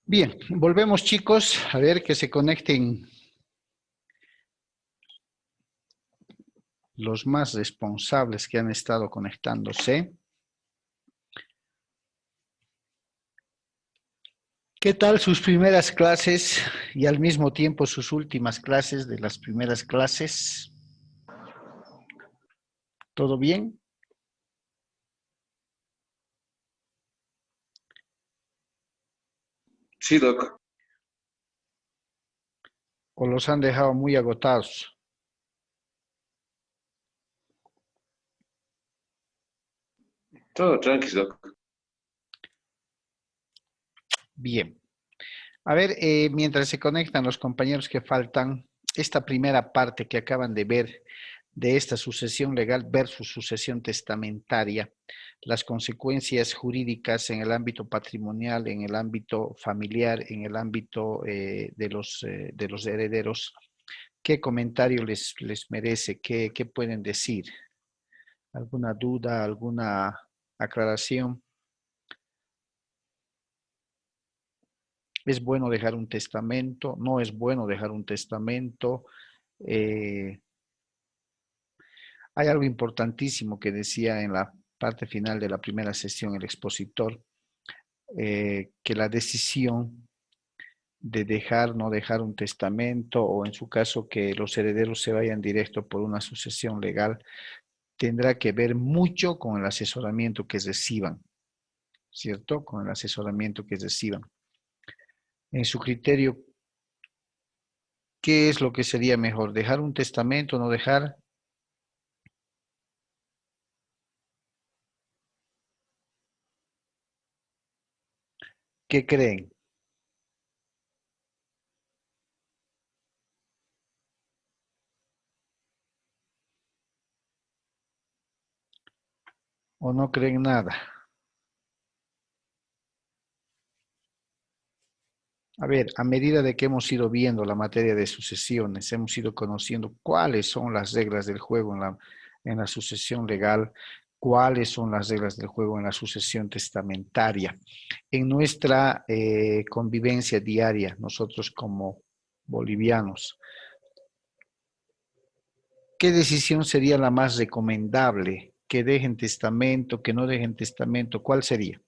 Bien, volvemos chicos, a ver que se conecten los más responsables que han estado conectándose. ¿Qué tal sus primeras clases y al mismo tiempo sus últimas clases de las primeras clases? ¿Todo bien? Sí, Doc. ¿O los han dejado muy agotados? Todo tranqui, Doc. Bien. A ver, mientras se conectan los compañeros que faltan, esta primera parte que acaban de ver de esta sucesión legal versus sucesión testamentaria, las consecuencias jurídicas en el ámbito patrimonial, en el ámbito familiar, en el ámbito de los herederos, ¿qué comentario les merece? ¿Qué pueden decir? ¿Alguna duda, alguna aclaración? ¿Es bueno dejar un testamento? ¿No es bueno dejar un testamento? Eh, Hay algo importantísimo que decía en la parte final de la primera sesión el expositor, que la decisión de dejar, no dejar un testamento o en su caso que los herederos se vayan directo por una sucesión legal, tendrá que ver mucho con el asesoramiento que reciban, ¿cierto? Con el asesoramiento que reciban. En su criterio, ¿qué es lo que sería mejor? ¿Dejar un testamento, no dejar? ¿Qué creen? ¿O no creen nada? A ver, a medida de que hemos ido viendo la materia de sucesiones, hemos ido conociendo cuáles son las reglas del juego en la sucesión legal, cuáles son las reglas del juego en la sucesión testamentaria. En nuestra convivencia diaria, nosotros como bolivianos, ¿qué decisión sería la más recomendable? ¿Que dejen testamento, que no dejen testamento? ¿Cuál sería?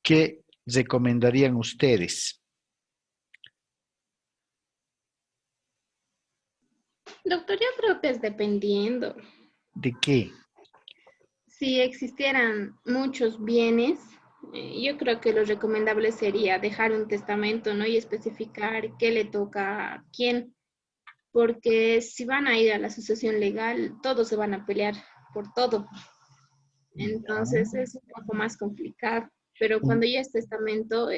¿Qué recomendarían ustedes? Doctor, yo creo que es dependiendo. ¿De qué? Si existieran muchos bienes, yo creo que lo recomendable sería dejar un testamento, ¿no? Y especificar qué le toca a quién, porque si van a ir a la sucesión legal, todos se van a pelear por todo. Entonces Ya. es un poco más complicado. Pero En- cuando ya es testamento,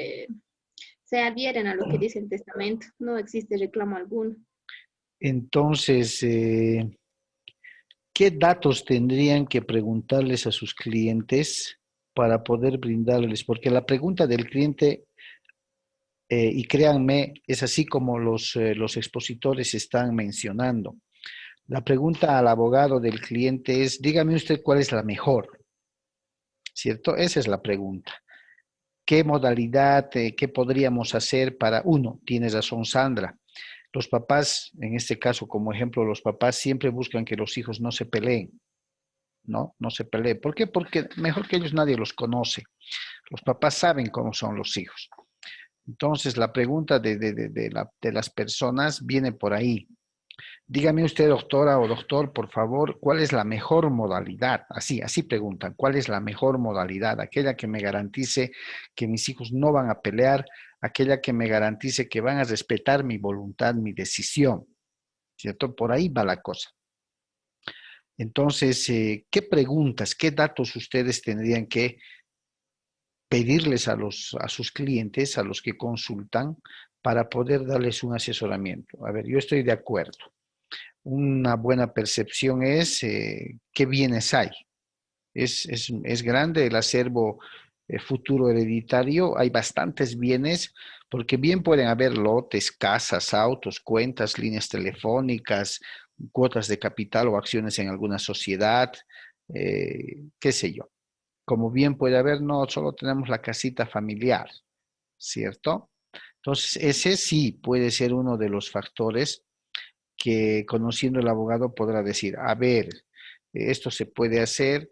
se adhieren a lo que dice el testamento, no existe reclamo alguno. Entonces, ¿qué datos tendrían que preguntarles a sus clientes para poder brindarles? Porque la pregunta del cliente, y créanme, es así como los expositores están mencionando. La pregunta al abogado del cliente es, dígame usted cuál es la mejor, ¿cierto? Esa es la pregunta. ¿Qué modalidad, qué podríamos hacer para, uno, tienes razón Sandra, los papás, en este caso como ejemplo, los papás siempre buscan que los hijos no se peleen, ¿no? No se peleen. ¿Por qué? Porque mejor que ellos nadie los conoce. Los papás saben cómo son los hijos. Entonces, la pregunta de las personas viene por ahí. Dígame usted, doctora o doctor, por favor, ¿cuál es la mejor modalidad? Así preguntan, ¿cuál es la mejor modalidad? Aquella que me garantice que mis hijos no van a pelear, aquella que me garantice que van a respetar mi voluntad, mi decisión, ¿cierto? Por ahí va la cosa. Entonces, ¿qué preguntas, qué datos ustedes tendrían que pedirles a sus clientes, a los que consultan, para poder darles un asesoramiento? A ver, yo estoy de acuerdo. Una buena percepción es qué bienes hay. Es grande el acervo futuro hereditario, hay bastantes bienes, porque bien pueden haber lotes, casas, autos, cuentas, líneas telefónicas, cuotas de capital o acciones en alguna sociedad, qué sé yo. Como bien puede haber, no solo tenemos la casita familiar, ¿cierto? Entonces, ese sí puede ser uno de los factores que conociendo el abogado podrá decir, a ver, esto se puede hacer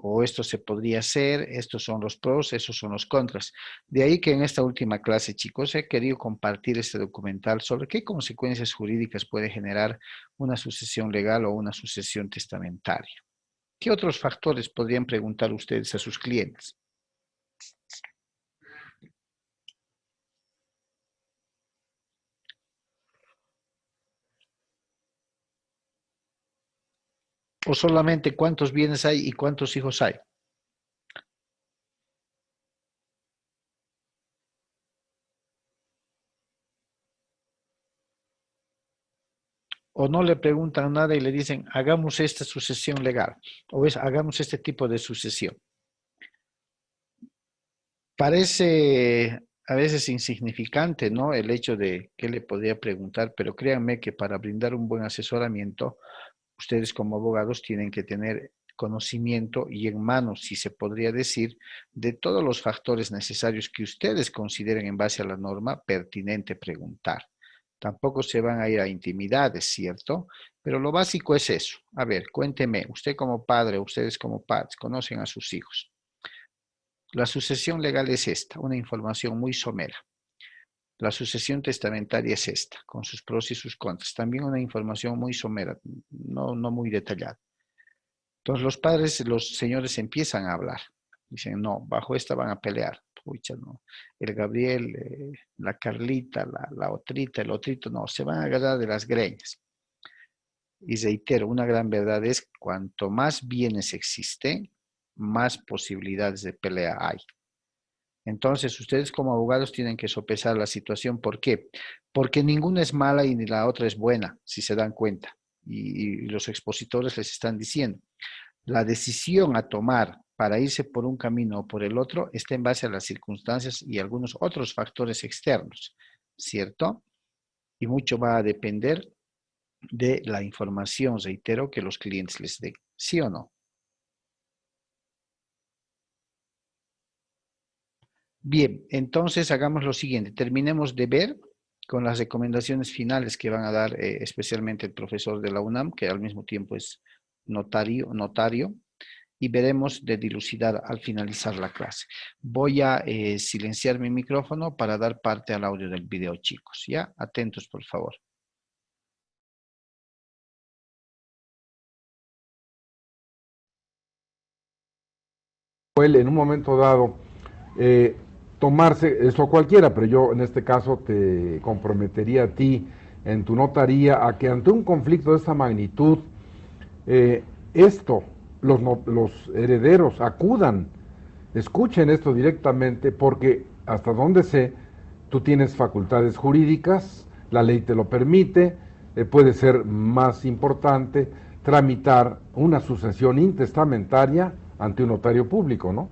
o esto se podría hacer, estos son los pros, estos son los contras. De ahí que en esta última clase, chicos, he querido compartir este documental sobre qué consecuencias jurídicas puede generar una sucesión legal o una sucesión testamentaria. ¿Qué otros factores podrían preguntar ustedes a sus clientes? ¿O solamente cuántos bienes hay y cuántos hijos hay? O no le preguntan nada y le dicen, hagamos esta sucesión legal, o hagamos este tipo de sucesión. Parece a veces insignificante, ¿no? El hecho de que le podría preguntar, pero créanme que para brindar un buen asesoramiento, ustedes como abogados tienen que tener conocimiento y en manos, si se podría decir, de todos los factores necesarios que ustedes consideren en base a la norma pertinente preguntar. Tampoco se van a ir a intimidades, ¿cierto? Pero lo básico es eso. A ver, cuénteme, usted como padre, ustedes como padres, conocen a sus hijos. La sucesión legal es esta, una información muy somera. La sucesión testamentaria es esta, con sus pros y sus contras. También una información muy somera, no muy detallada. Entonces los padres, los señores empiezan a hablar. Dicen, no, bajo esta van a pelear. Pucha, no. El Gabriel, la Carlita, la otrita, el otrito, no, se van a agarrar de las greñas. Y reitero, una gran verdad es, cuanto más bienes existen, más posibilidades de pelea hay. Entonces, ustedes como abogados tienen que sopesar la situación. ¿Por qué? Porque ninguna es mala y ni la otra es buena, si se dan cuenta. Y los expositores les están diciendo. La decisión a tomar para irse por un camino o por el otro está en base a las circunstancias y algunos otros factores externos, ¿cierto? Y mucho va a depender de la información, reitero, que los clientes les den, ¿sí o no? Bien, entonces hagamos lo siguiente, terminemos de ver con las recomendaciones finales que van a dar especialmente el profesor de la UNAM, que al mismo tiempo es notario, y veremos de dilucidar al finalizar la clase. Voy a silenciar mi micrófono para dar parte al audio del video, chicos, ¿ya? Atentos, por favor. En un momento dado, tomarse, eso cualquiera, pero yo en este caso te comprometería a ti en tu notaría a que ante un conflicto de esta magnitud, los herederos acudan, escuchen esto directamente, porque hasta donde sé, tú tienes facultades jurídicas, la ley te lo permite, puede ser más importante tramitar una sucesión intestamentaria ante un notario público, ¿no?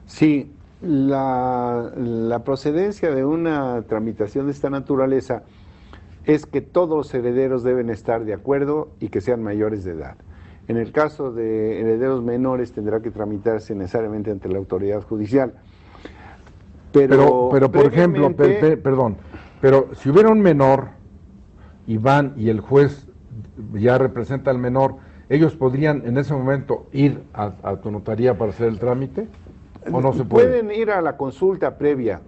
Sí, la procedencia de una tramitación de esta naturaleza es que todos los herederos deben estar de acuerdo y que sean mayores de edad. En el caso de herederos menores tendrá que tramitarse necesariamente ante la autoridad judicial. Pero por ejemplo, perdón, pero si hubiera un menor y van y el juez ya representa al menor, ¿ellos podrían en ese momento ir a tu notaría para hacer el trámite? ¿O no se puede? Pueden ir a la consulta previa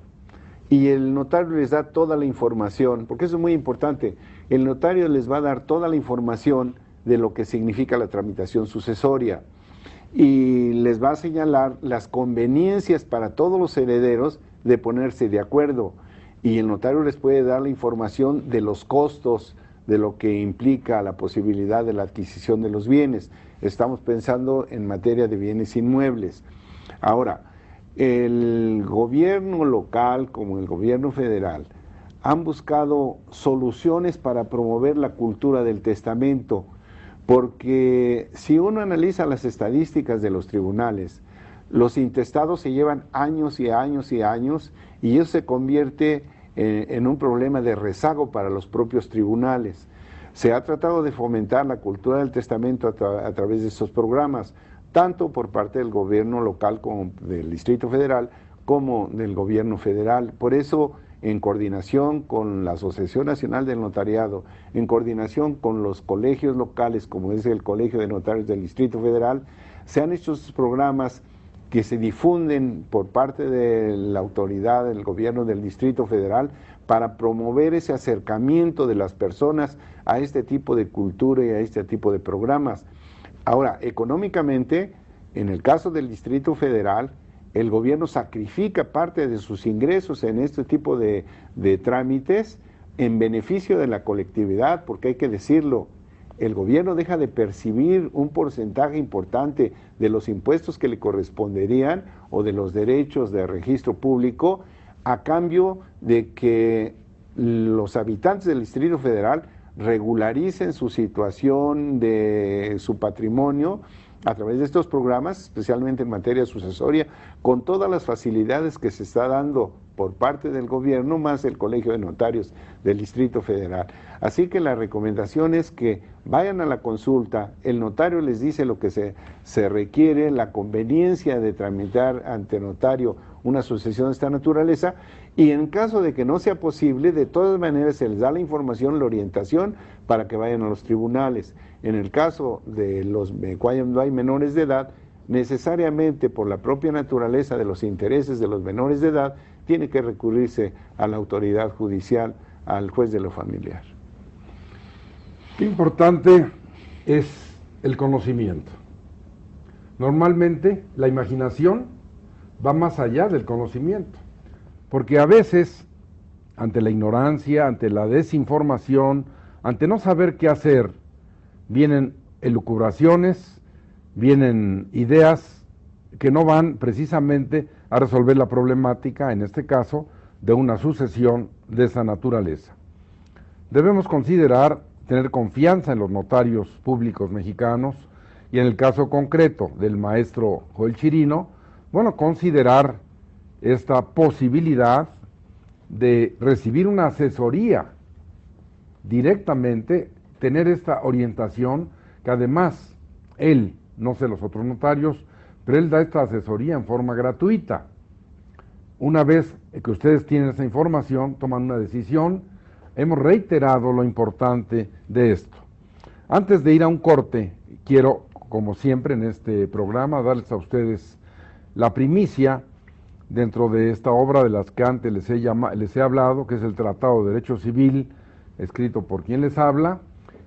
y el notario les da toda la información, porque eso es muy importante. El notario les va a dar toda la información de lo que significa la tramitación sucesoria y les va a señalar las conveniencias para todos los herederos de ponerse de acuerdo, y el notario les puede dar la información de los costos, de lo que implica la posibilidad de la adquisición de los bienes. Estamos pensando en materia de bienes inmuebles. Ahora, el gobierno local como el gobierno federal han buscado soluciones para promover la cultura del testamento, porque si uno analiza las estadísticas de los tribunales, los intestados se llevan años y años y años, y eso se convierte en un problema de rezago para los propios tribunales. Se ha tratado de fomentar la cultura del testamento a través de estos programas, tanto por parte del gobierno local como del Distrito Federal, como del gobierno federal. Por eso, en coordinación con la Asociación Nacional del Notariado, en coordinación con los colegios locales, como es el Colegio de Notarios del Distrito Federal, se han hecho estos programas que se difunden por parte de la autoridad del gobierno del Distrito Federal para promover ese acercamiento de las personas a este tipo de cultura y a este tipo de programas. Ahora, económicamente, en el caso del Distrito Federal, el gobierno sacrifica parte de sus ingresos en este tipo de trámites en beneficio de la colectividad, porque hay que decirlo, el gobierno deja de percibir un porcentaje importante de los impuestos que le corresponderían o de los derechos de registro público a cambio de que los habitantes del Distrito Federal regularicen su situación de su patrimonio a través de estos programas, especialmente en materia sucesoria, con todas las facilidades que se está dando por parte del gobierno, más el Colegio de Notarios del Distrito Federal. Así que la recomendación es que vayan a la consulta, el notario les dice lo que se requiere, la conveniencia de tramitar ante notario una sucesión de esta naturaleza, y en caso de que no sea posible, de todas maneras se les da la información, la orientación para que vayan a los tribunales. En el caso de los cuando hay menores de edad, necesariamente por la propia naturaleza de los intereses de los menores de edad, tiene que recurrirse a la autoridad judicial, al juez de lo familiar. Qué importante es el conocimiento. Normalmente la imaginación va más allá del conocimiento, porque a veces, ante la ignorancia, ante la desinformación, ante no saber qué hacer, vienen elucubraciones, vienen ideas que no van precisamente a resolver la problemática, en este caso, de una sucesión de esa naturaleza. Debemos considerar tener confianza en los notarios públicos mexicanos y en el caso concreto del maestro Joel Chirino, bueno, considerar esta posibilidad de recibir una asesoría directamente, tener esta orientación que además él, no sé los otros notarios, pero él da esta asesoría en forma gratuita. Una vez que ustedes tienen esa información, toman una decisión. Hemos reiterado lo importante de esto. Antes de ir a un corte, quiero, como siempre en este programa, darles a ustedes la primicia dentro de esta obra de las que antes les he hablado, que es el Tratado de Derecho Civil, escrito por quien les habla,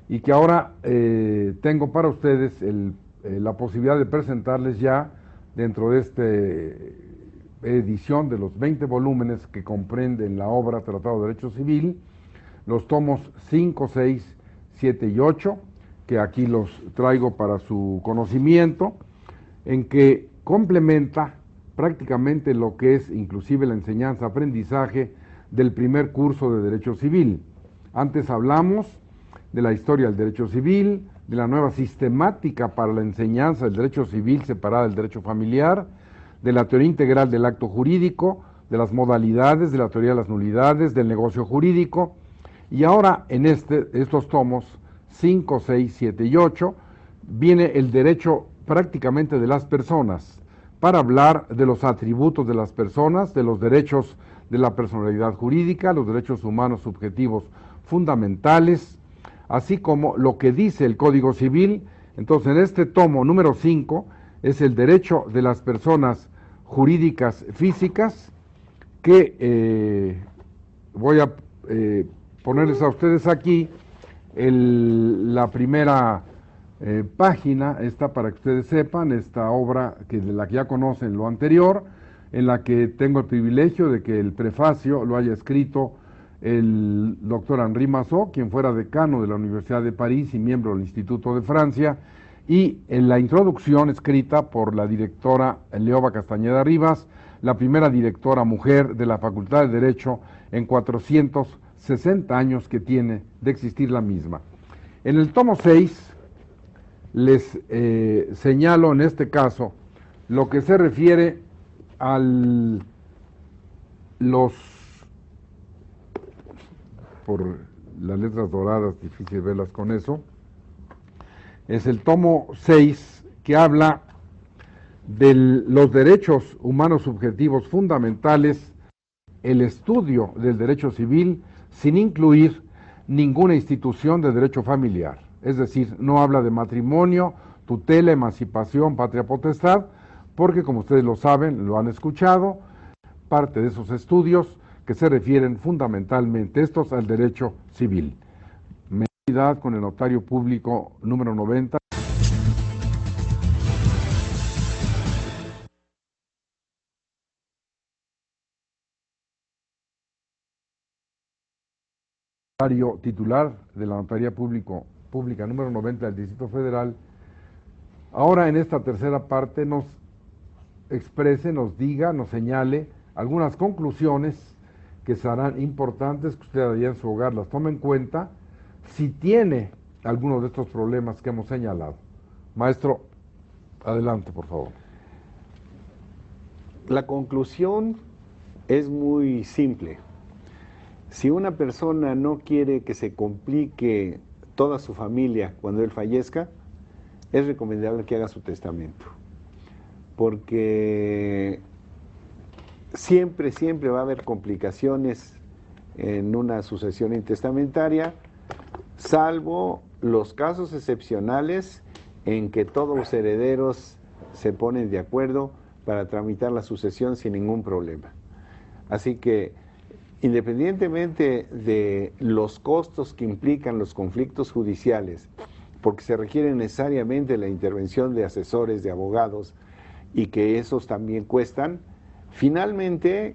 y que ahora tengo para ustedes la posibilidad de presentarles ya dentro de esta edición de los 20 volúmenes que comprenden la obra Tratado de Derecho Civil, los tomos 5, 6, 7 y 8, que aquí los traigo para su conocimiento, en que complementa prácticamente lo que es inclusive la enseñanza-aprendizaje del primer curso de Derecho Civil. Antes hablamos de la historia del Derecho Civil, de la nueva sistemática para la enseñanza del Derecho Civil separada del Derecho Familiar, de la teoría integral del acto jurídico, de las modalidades, de la teoría de las nulidades, del negocio jurídico, y ahora en estos tomos 5, 6, 7 y 8 viene el derecho prácticamente de las personas, para hablar de los atributos de las personas, de los derechos de la personalidad jurídica, los derechos humanos subjetivos fundamentales, así como lo que dice el Código Civil. Entonces, en este tomo número 5 es el derecho de las personas jurídicas físicas, que voy a ponerles a ustedes aquí la primera página, esta para que ustedes sepan, esta obra de la que ya conocen lo anterior, en la que tengo el privilegio de que el prefacio lo haya escrito el doctor Henri Massot, quien fuera decano de la Universidad de París y miembro del Instituto de Francia, y en la introducción escrita por la directora Leoba Castañeda Rivas, la primera directora mujer de la Facultad de Derecho en 460 años que tiene de existir la misma. En el tomo 6 les señalo en este caso lo que se refiere a por las letras doradas, difícil verlas con eso. Es el tomo 6, que habla de los derechos humanos subjetivos fundamentales, el estudio del derecho civil sin incluir ninguna institución de derecho familiar. Es decir, no habla de matrimonio, tutela, emancipación, patria potestad, porque como ustedes lo saben, lo han escuchado, parte de esos estudios que se refieren fundamentalmente estos al derecho civil. Mentalidad con el notario público número 90. Notario titular de la Notaría Pública número 90 del Distrito Federal, ahora en esta tercera parte nos exprese, nos diga, nos señale algunas conclusiones que serán importantes, que usted allá en su hogar las tome en cuenta, si tiene alguno de estos problemas que hemos señalado. Maestro, adelante, por favor. La conclusión es muy simple. Si una persona no quiere que se complique toda su familia cuando él fallezca, es recomendable que haga su testamento. Porque siempre va a haber complicaciones en una sucesión intestamentaria, salvo los casos excepcionales en que todos los herederos se ponen de acuerdo para tramitar la sucesión sin ningún problema. Así que, independientemente de los costos que implican los conflictos judiciales, porque se requiere necesariamente la intervención de asesores, de abogados, y que esos también cuestan, finalmente,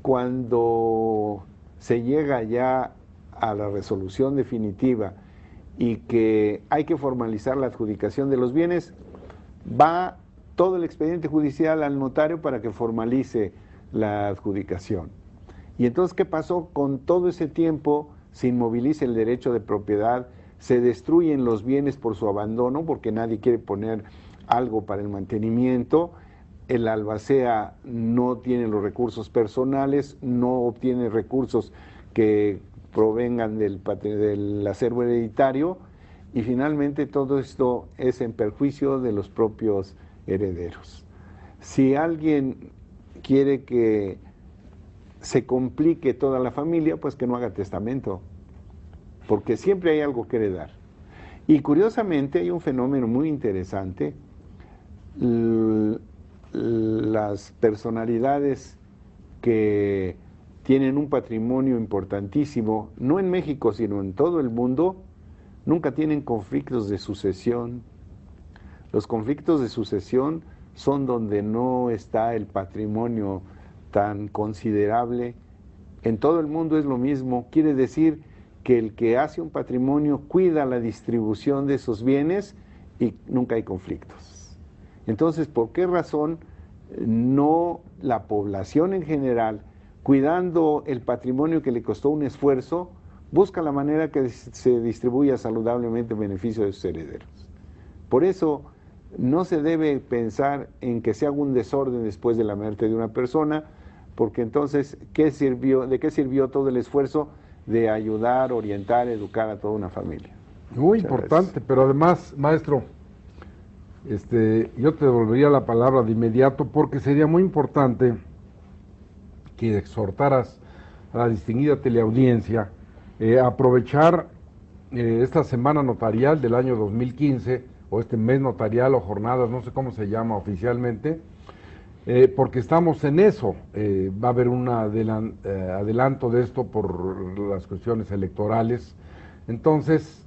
cuando se llega ya a la resolución definitiva y que hay que formalizar la adjudicación de los bienes, va todo el expediente judicial al notario para que formalice la adjudicación. Y entonces, ¿qué pasó? Con todo ese tiempo se inmoviliza el derecho de propiedad, se destruyen los bienes por su abandono, porque nadie quiere poner algo para el mantenimiento, el albacea no tiene los recursos personales, no obtiene recursos que provengan del acervo hereditario, y finalmente todo esto es en perjuicio de los propios herederos. Si alguien quiere que se complique toda la familia, pues que no haga testamento, porque siempre hay algo que heredar. Y curiosamente hay un fenómeno muy interesante. Las personalidades que tienen un patrimonio importantísimo, no en México, sino en todo el mundo, nunca tienen conflictos de sucesión. Los conflictos de sucesión son donde no está el patrimonio tan considerable. En todo el mundo es lo mismo. Quiere decir que el que hace un patrimonio cuida la distribución de esos bienes y nunca hay conflictos. Entonces, ¿por qué razón no la población en general, cuidando el patrimonio que le costó un esfuerzo, busca la manera que se distribuya saludablemente en beneficio de sus herederos? Por eso no se debe pensar en que se haga un desorden después de la muerte de una persona, porque entonces, ¿de qué sirvió todo el esfuerzo de ayudar, orientar, educar a toda una familia? Muy importante, pero además, maestro, yo te devolvería la palabra de inmediato, porque sería muy importante que exhortaras a la distinguida teleaudiencia a aprovechar esta semana notarial del año 2015, o este mes notarial o jornadas, no sé cómo se llama oficialmente, porque estamos en eso. Va a haber un adelanto de esto por las cuestiones electorales. Entonces,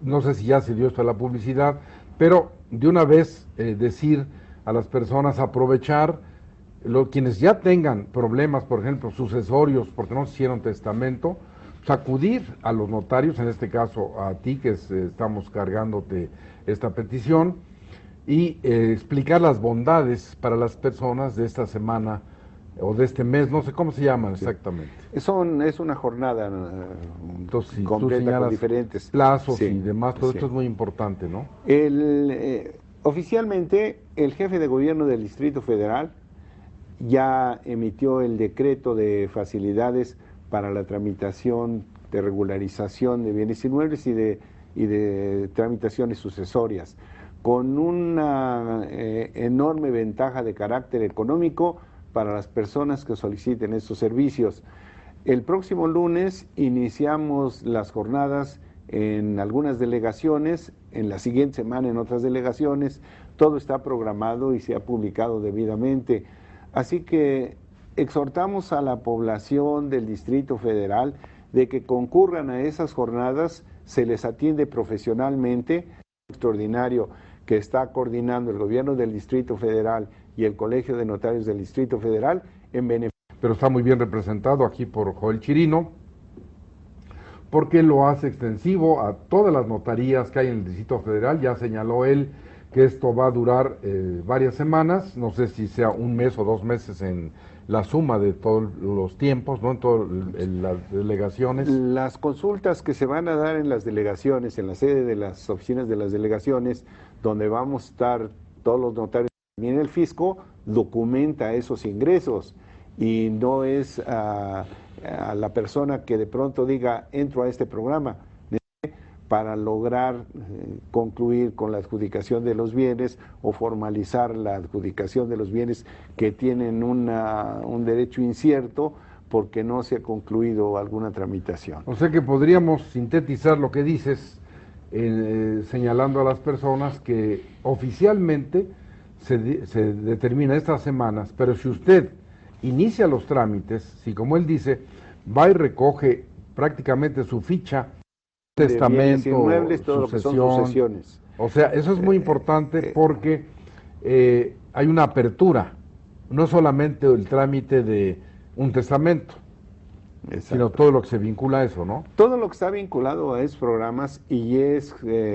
no sé si ya se dio esto a la publicidad, pero de una vez decir a las personas, aprovechar, quienes ya tengan problemas, por ejemplo, sucesorios, porque no se hicieron testamento, pues acudir a los notarios, en este caso a ti, que estamos cargándote esta petición, y explicar las bondades para las personas de esta semana o de este mes, no sé cómo se llaman exactamente. Es una jornada Entonces, si completa con diferentes plazos y demás, todo esto es muy importante, ¿no? Oficialmente, el jefe de gobierno del Distrito Federal ya emitió el decreto de facilidades para la tramitación de regularización de bienes inmuebles y de tramitaciones sucesorias, con una enorme ventaja de carácter económico para las personas que soliciten estos servicios. El próximo lunes iniciamos las jornadas en algunas delegaciones, en la siguiente semana en otras delegaciones. Todo está programado y se ha publicado debidamente. Así que exhortamos a la población del Distrito Federal de que concurran a esas jornadas, se les atiende profesionalmente. Extraordinario que está coordinando el gobierno del Distrito Federal y el Colegio de Notarios del Distrito Federal en beneficio. Pero está muy bien representado aquí por Joel Chirino, porque lo hace extensivo a todas las notarías que hay en el Distrito Federal. Ya señaló él que esto va a durar varias semanas, no sé si sea un mes o 2 meses en la suma de todos los tiempos, ¿no? En todas las delegaciones. Las consultas que se van a dar en las delegaciones, en la sede de las oficinas de las delegaciones, donde vamos a estar todos los notarios, también el fisco documenta esos ingresos y no es a la persona que de pronto diga entro a este programa para lograr concluir con la adjudicación de los bienes o formalizar la adjudicación de los bienes que tienen un derecho incierto porque no se ha concluido alguna tramitación. O sea que podríamos sintetizar lo que dices señalando a las personas que oficialmente se determina estas semanas, pero si usted inicia los trámites, si como él dice, va y recoge prácticamente su ficha, testamento, inmuebles, todo lo que son sucesiones. O sea, eso es muy importante porque hay una apertura, no solamente el trámite de un testamento, sino todo lo que se vincula a eso, ¿no? Todo lo que está vinculado a esos programas, y es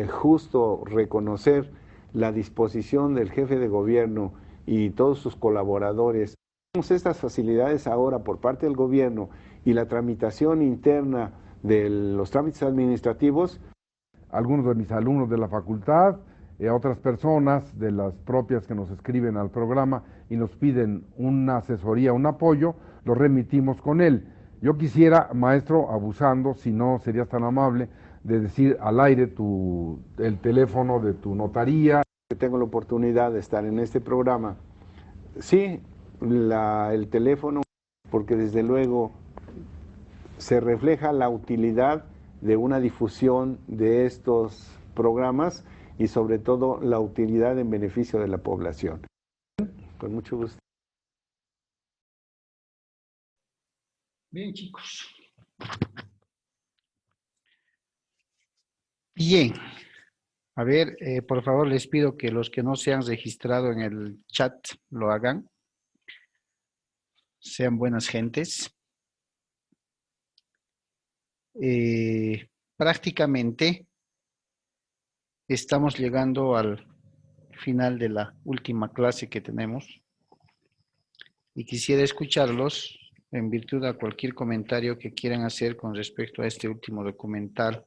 justo reconocer la disposición del jefe de gobierno y todos sus colaboradores. Tenemos estas facilidades ahora por parte del gobierno y la tramitación interna de los trámites administrativos. Algunos de mis alumnos de la facultad, a otras personas de las propias que nos escriben al programa y nos piden una asesoría, un apoyo, lo remitimos con él. Yo quisiera, maestro, abusando, si no serías tan amable, de decir al aire el teléfono de tu notaría. Tengo la oportunidad de estar en este programa. Sí, el teléfono, porque desde luego se refleja la utilidad de una difusión de estos programas y sobre todo la utilidad en beneficio de la población. Con mucho gusto. Bien, chicos. Bien. A ver, por favor, les pido que los que no se han registrado en el chat lo hagan. Sean buenas gentes. Prácticamente estamos llegando al final de la última clase que tenemos y quisiera escucharlos en virtud de cualquier comentario que quieran hacer con respecto a este último documental,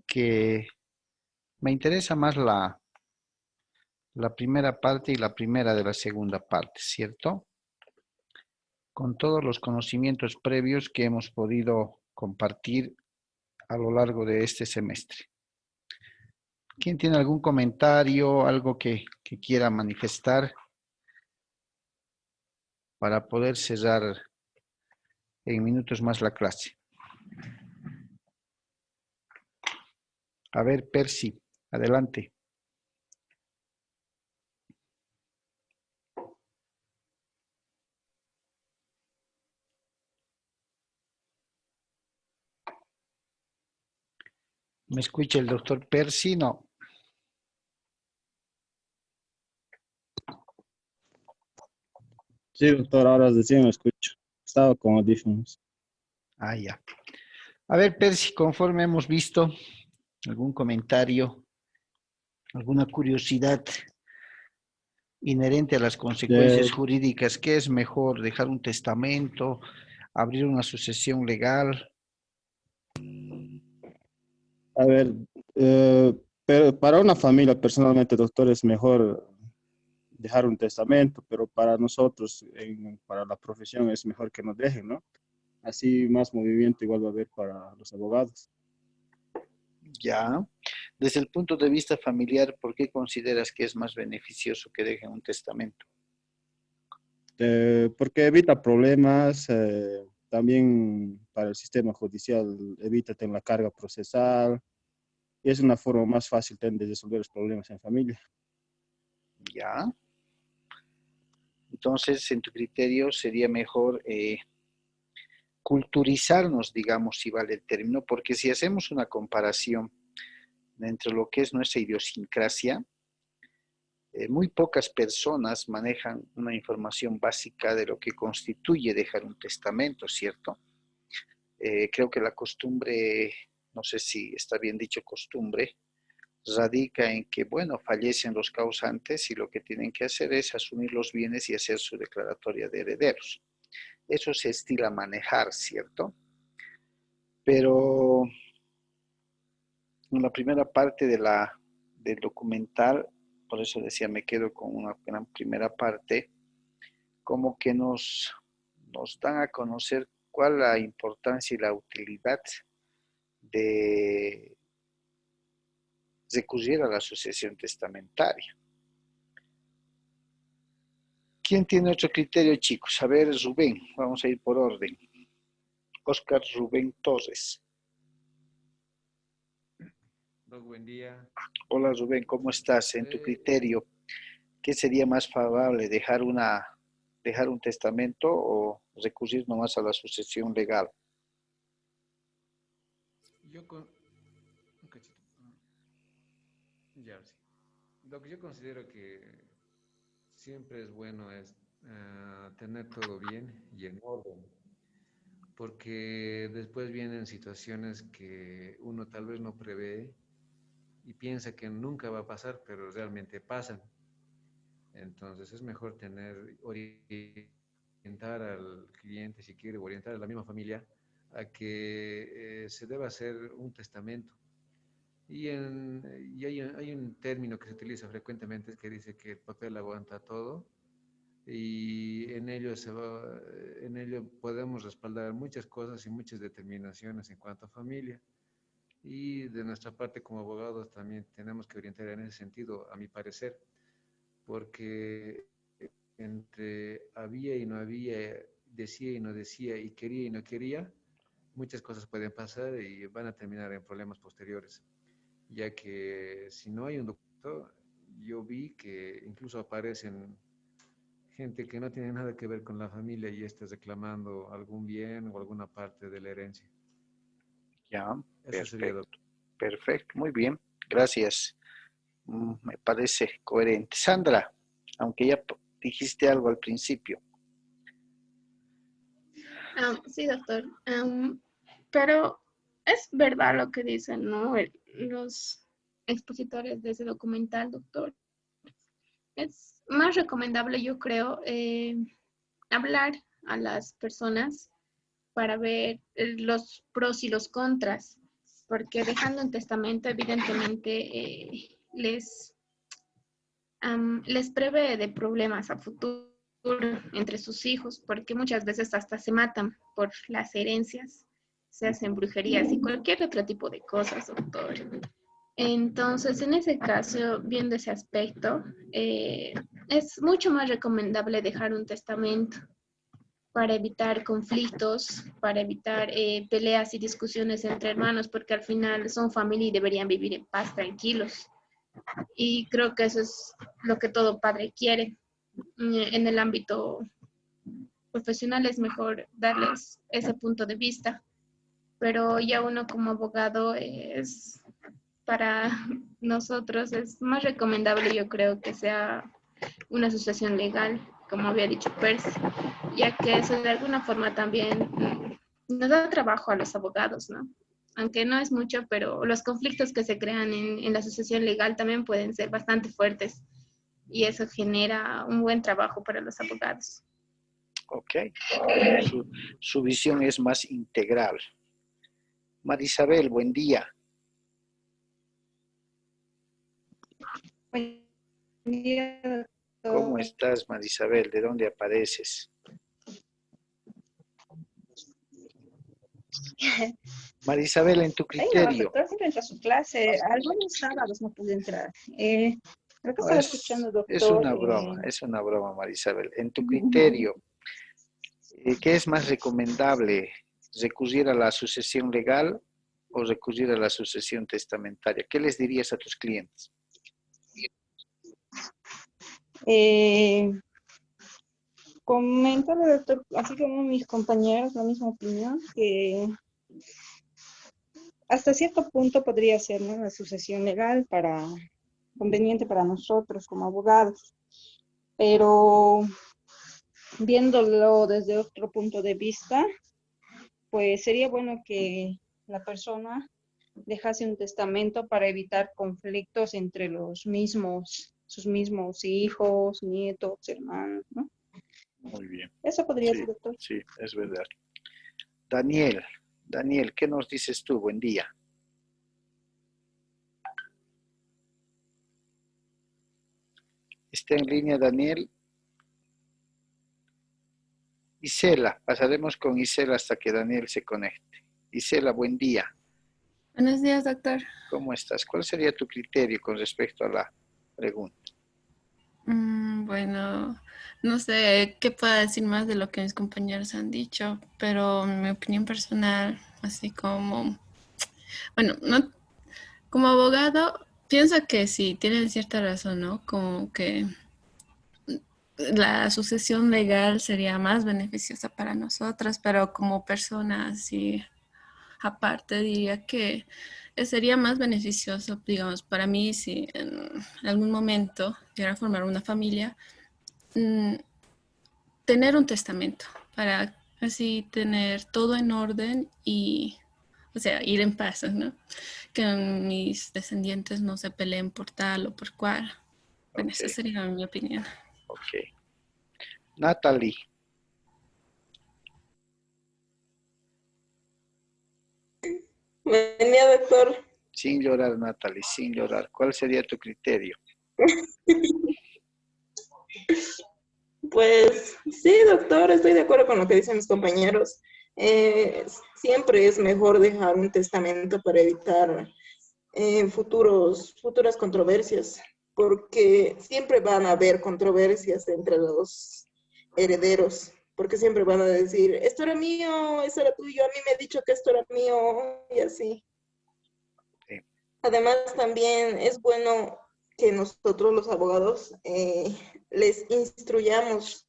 que me interesa más la primera parte y la primera de la segunda parte, ¿cierto? Con todos los conocimientos previos que hemos podido compartir a lo largo de este semestre. ¿Quién tiene algún comentario, algo que quiera manifestar para poder cerrar en minutos más la clase? A ver, Percy, adelante. ¿Me escucha el doctor Percy? No. Sí, doctor, ahora sí me escucho. Estaba con audífonos. Ah, ya. A ver, Percy, conforme hemos visto, algún comentario, alguna curiosidad inherente a las consecuencias jurídicas. ¿Qué es mejor, dejar un testamento, abrir una sucesión legal? A ver, pero para una familia, personalmente, doctor, es mejor dejar un testamento, pero para nosotros, para la profesión, es mejor que nos dejen, ¿no? así más movimiento igual va a haber para los abogados. Ya. Desde el punto de vista familiar, ¿por qué consideras que es más beneficioso que dejen un testamento? Porque evita problemas, también para el sistema judicial, evita tener la carga procesal, y es una forma más fácil de resolver los problemas en familia. Ya. Entonces, en tu criterio, sería mejor culturizarnos, digamos, si vale el término, porque si hacemos una comparación entre lo que es nuestra idiosincrasia, muy pocas personas manejan una información básica de lo que constituye dejar un testamento, ¿cierto? Creo que la costumbre, no sé si está bien dicho costumbre, radica en que, bueno, fallecen los causantes y lo que tienen que hacer es asumir los bienes y hacer su declaratoria de herederos. Eso se estila a manejar, ¿cierto? Pero en la primera parte del documental, por eso decía, me quedo con una gran primera parte, como que nos dan a conocer cuál es la importancia y la utilidad de recurrir a la sucesión testamentaria. ¿Quién tiene otro criterio, chicos? A ver, Rubén, vamos a ir por orden. Oscar Rubén Torres. Doc, buen día. Hola Rubén, ¿cómo estás? En tu criterio, ¿qué sería más favorable, dejar un testamento o recurrir nomás a la sucesión legal? Yo con... un cachito. Ya, sí. Doc, yo considero que siempre es bueno tener todo bien y en orden, porque después vienen situaciones que uno tal vez no prevé y piensa que nunca va a pasar, pero realmente pasan. Entonces es mejor orientar al cliente, si quiere, orientar a la misma familia a que se deba hacer un testamento. Y hay un término que se utiliza frecuentemente que dice que el papel aguanta todo y en ello podemos respaldar muchas cosas y muchas determinaciones en cuanto a familia. Y de nuestra parte como abogados también tenemos que orientar en ese sentido, a mi parecer, porque entre había y no había, decía y no decía, y quería y no quería, muchas cosas pueden pasar y van a terminar en problemas posteriores, ya que si no hay un documento, yo vi que incluso aparecen gente que no tiene nada que ver con la familia y está reclamando algún bien o alguna parte de la herencia. Ya, Eso sería, perfecto, doctor. perfecto, muy bien, gracias. Me parece coherente. Sandra, aunque ya dijiste algo al principio. Sí, doctor. Pero es verdad lo que dicen, ¿no? Los expositores de ese documental, doctor. Es más recomendable, yo creo, hablar a las personas para ver los pros y los contras, porque dejando un testamento, evidentemente, les prevé de problemas a futuro entre sus hijos, porque muchas veces hasta se matan por las herencias, se hacen brujerías y cualquier otro tipo de cosas, doctor. Entonces, en ese caso, viendo ese aspecto, es mucho más recomendable dejar un testamento para evitar conflictos, para evitar peleas y discusiones entre hermanos, porque al final son familia y deberían vivir en paz, tranquilos. Y creo que eso es lo que todo padre quiere. En el ámbito profesional es mejor darles ese punto de vista, pero ya uno como abogado para nosotros es más recomendable, yo creo, que sea una asociación legal, como había dicho Percy, ya que eso de alguna forma también nos da trabajo a los abogados, ¿no? Aunque no es mucho, pero los conflictos que se crean en la asociación legal también pueden ser bastante fuertes y eso genera un buen trabajo para los abogados. Ok, su visión es más integral. Marisabel, buen día. Buen día, ¿Cómo doctor. estás, Marisabel? ¿De dónde apareces? Marisabel, en tu Ahí no, criterio, doctor, siempre entra a su clase. Algunos sábados no pude entrar. Creo que no, estaba escuchando, es doctor. una broma, Marisabel. En tu Ujú. criterio, ¿qué es más recomendable? ¿Recurrir a la sucesión legal o recurrir a la sucesión testamentaria? ¿Qué les dirías a tus clientes? Eh, Coméntale, doctor, así como mis compañeros, la misma opinión, que hasta cierto punto podría ser, ¿no?, la sucesión legal para conveniente para nosotros como abogados, pero viéndolo desde otro punto de vista, pues sería bueno que la persona dejase un testamento para evitar conflictos entre los mismos, sus mismos hijos, nietos, hermanos, ¿no? Muy bien. Eso podría Sí, ser, doctor. sí, es verdad. Daniel, Daniel, ¿qué nos dices tú? Buen día. ¿Está en línea Daniel? Isela, pasaremos con Isela hasta que Daniel se conecte. Isela, buen día. Buenos días, doctor. ¿Cómo estás? ¿Cuál sería tu criterio con respecto a la pregunta? Bueno, no sé qué puedo decir más de lo que mis compañeros han dicho, pero mi opinión personal, así como, bueno, no, como abogado, pienso que sí, tienen cierta razón, ¿no? Como que la sucesión legal sería más beneficiosa para nosotras, pero como personas, sí, aparte diría que sería más beneficioso, digamos, para mí si en algún momento llegara a formar una familia, mm, tener un testamento para así tener todo en orden y, o sea, ir en paz, ¿no? Que mis descendientes no se peleen por tal o por cual. Bueno, Ok, esa sería mi opinión. ok. Natalie, Buen día, doctor. sin llorar, Natalie, sin llorar. ¿Cuál sería tu criterio? Pues sí, doctor, estoy de acuerdo con lo que dicen mis compañeros. Siempre es mejor dejar un testamento para evitar futuras controversias, porque siempre van a haber controversias entre los herederos, porque siempre van a decir, esto era mío, esto era tuyo, a mí me ha dicho que esto era mío, y así. Sí. Además, también es bueno que nosotros los abogados les instruyamos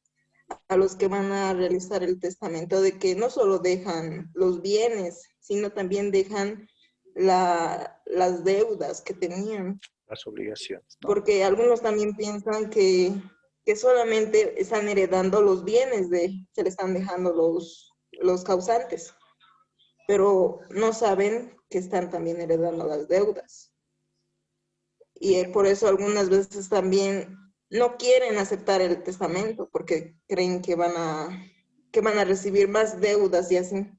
a los que van a realizar el testamento de que no solo dejan los bienes, sino también dejan las deudas que tenían. Las obligaciones, ¿no? Porque algunos también piensan que solamente están heredando los bienes, se le están dejando los causantes, pero no saben que están también heredando las deudas. Y por eso algunas veces también no quieren aceptar el testamento porque creen que van a recibir más deudas y así,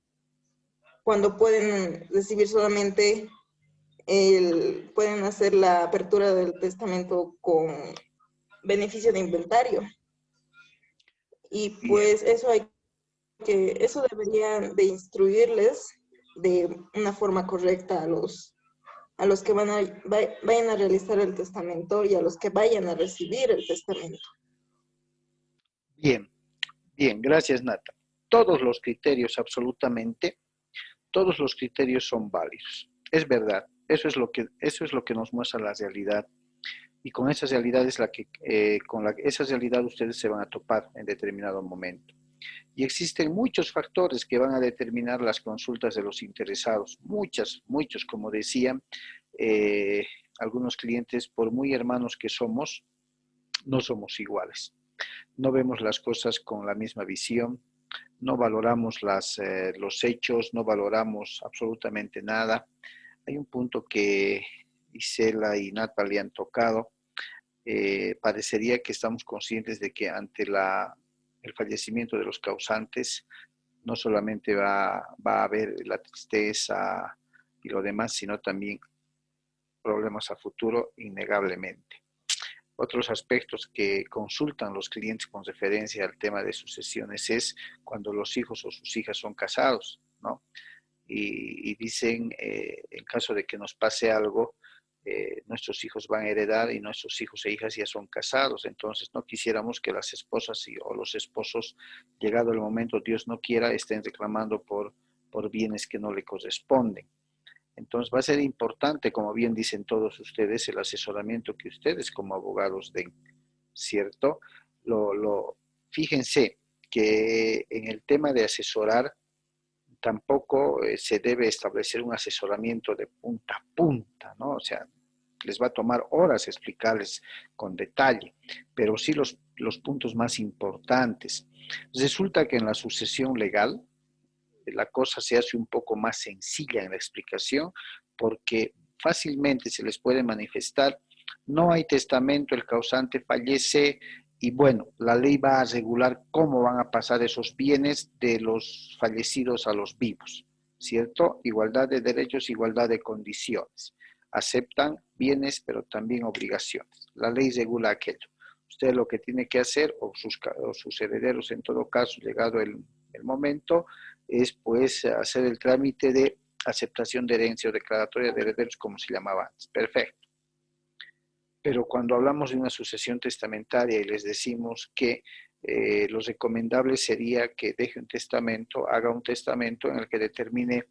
cuando pueden recibir solamente pueden hacer la apertura del testamento con beneficio de inventario. Y Bien, pues eso deberían de instruirles de una forma correcta a los que vayan a realizar el testamento y a los que vayan a recibir el testamento. bien, bien, gracias, Nata. Todos los criterios, absolutamente, todos los criterios son válidos. Es verdad, eso es lo que nos muestra la realidad. Y con esa realidad es esa realidad ustedes se van a topar en determinado momento. Y existen muchos factores que van a determinar las consultas de los interesados. Muchos, como decían algunos clientes, por muy hermanos que somos, no somos iguales. No vemos las cosas con la misma visión, no valoramos los hechos, no valoramos absolutamente nada. Hay un punto que Isela y Natalia han tocado. Parecería que estamos conscientes de que ante el fallecimiento de los causantes no solamente va a haber la tristeza y lo demás, sino también problemas a futuro, innegablemente. Otros aspectos que consultan los clientes con referencia al tema de sucesiones es cuando los hijos o sus hijas son casados, ¿no? y dicen, en caso de que nos pase algo, nuestros hijos van a heredar y nuestros hijos e hijas ya son casados, entonces no quisiéramos que las esposas o los esposos, llegado el momento, Dios no quiera, estén reclamando por bienes que no le corresponden. Entonces va a ser importante, como bien dicen todos ustedes, el asesoramiento que ustedes como abogados den, ¿cierto? Fíjense que en el tema de asesorar, tampoco se debe establecer un asesoramiento de punta a punta, ¿no? O sea, les va a tomar horas explicarles con detalle, pero sí los puntos más importantes. Resulta que en la sucesión legal, la cosa se hace un poco más sencilla en la explicación, porque fácilmente se les puede manifestar, no hay testamento, el causante fallece, y bueno, la ley va a regular cómo van a pasar esos bienes de los fallecidos a los vivos, ¿cierto? Igualdad de derechos, igualdad de condiciones. Aceptan bienes, pero también obligaciones. La ley regula aquello. Usted lo que tiene que hacer, o sus herederos en todo caso, llegado el momento, es pues hacer el trámite de aceptación de herencia o declaratoria de herederos, como se llamaba antes. Perfecto. Pero cuando hablamos de una sucesión testamentaria y les decimos que lo recomendable sería que deje un testamento, haga un testamento en el que determine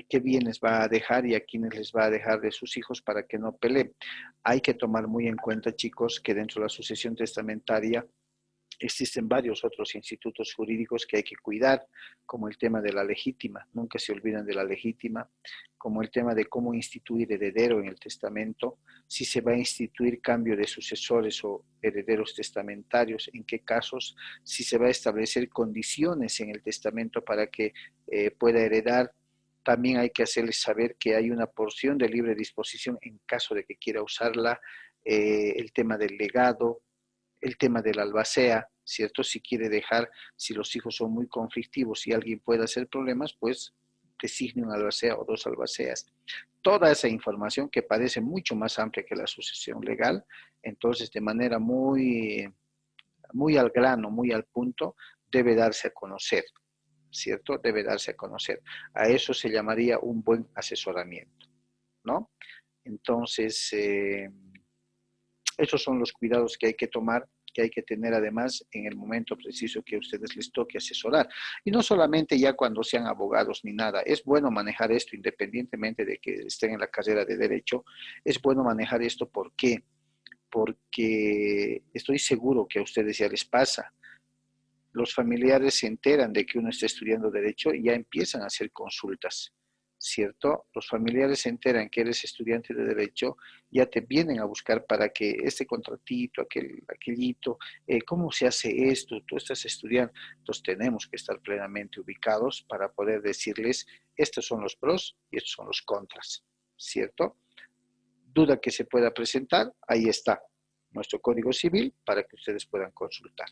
qué bienes va a dejar y a quiénes les va a dejar de sus hijos para que no peleen. Hay que tomar muy en cuenta, chicos, que dentro de la sucesión testamentaria existen varios otros institutos jurídicos que hay que cuidar, como el tema de la legítima, nunca se olviden de la legítima, como el tema de cómo instituir heredero en el testamento, si se va a instituir cambio de sucesores o herederos testamentarios, en qué casos, si se va a establecer condiciones en el testamento para que pueda heredar. También hay que hacerles saber que hay una porción de libre disposición en caso de que quiera usarla, el tema del legado, el tema de la albacea, ¿cierto? Si quiere dejar, si los hijos son muy conflictivos y alguien puede hacer problemas, pues designe un albacea o dos albaceas. Toda esa información que parece mucho más amplia que la sucesión legal, entonces de manera muy al grano, muy al punto, debe darse a conocer, ¿cierto? Debe darse a conocer. A eso se llamaría un buen asesoramiento, ¿no? Entonces, esos son los cuidados que hay que tomar, que hay que tener además en el momento preciso que a ustedes les toque asesorar. Y no solamente ya cuando sean abogados ni nada, es bueno manejar esto independientemente de que estén en la carrera de Derecho, es bueno manejar esto. ¿Por qué? Porque estoy seguro que a ustedes ya les pasa. Los familiares se enteran de que uno está estudiando Derecho y ya empiezan a hacer consultas, ¿cierto? Los familiares se enteran que eres estudiante de Derecho, ya te vienen a buscar para que este contratito, aquellito, ¿cómo se hace esto? Tú estás estudiando. Entonces tenemos que estar plenamente ubicados para poder decirles, estos son los pros y estos son los contras, ¿cierto? Duda que se pueda presentar, ahí está nuestro Código Civil para que ustedes puedan consultar.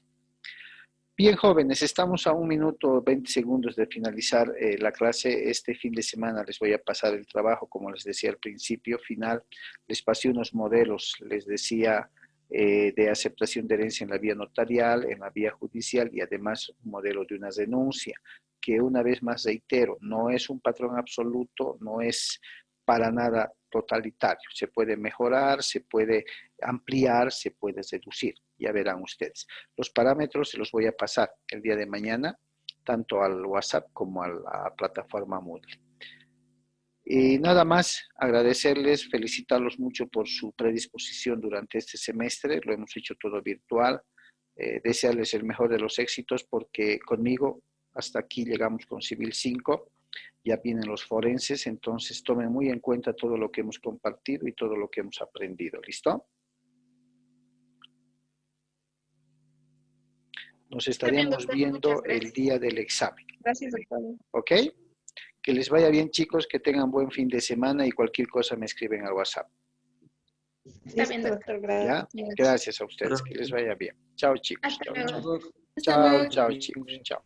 Bien, jóvenes, estamos a 1 minuto 20 segundos de finalizar la clase. Este fin de semana les voy a pasar el trabajo, como les decía al principio, final. Les pasé unos modelos, les decía, de aceptación de herencia en la vía notarial, en la vía judicial y además un modelo de una denuncia, que una vez más reitero, no es un patrón absoluto, no es para nada totalitario. Se puede mejorar, se puede ampliar, se puede reducir. Ya verán ustedes. Los parámetros se los voy a pasar el día de mañana, tanto al WhatsApp como a la plataforma Moodle. Y nada más, agradecerles, felicitarlos mucho por su predisposición durante este semestre. Lo hemos hecho todo virtual. Desearles el mejor de los éxitos, porque conmigo hasta aquí llegamos con Civil 5. Ya vienen los forenses, entonces tomen muy en cuenta todo lo que hemos compartido y todo lo que hemos aprendido. ¿Listo? Nos estaríamos viendo el día del examen. Gracias, doctor. ¿Ok? Que les vaya bien, chicos, que tengan buen fin de semana y cualquier cosa me escriben al WhatsApp. Está bien, doctor. Gracias. ¿Ya? Gracias a ustedes, que les vaya bien. Chao, chicos. Hasta luego. Chao, chao, chicos. Chao.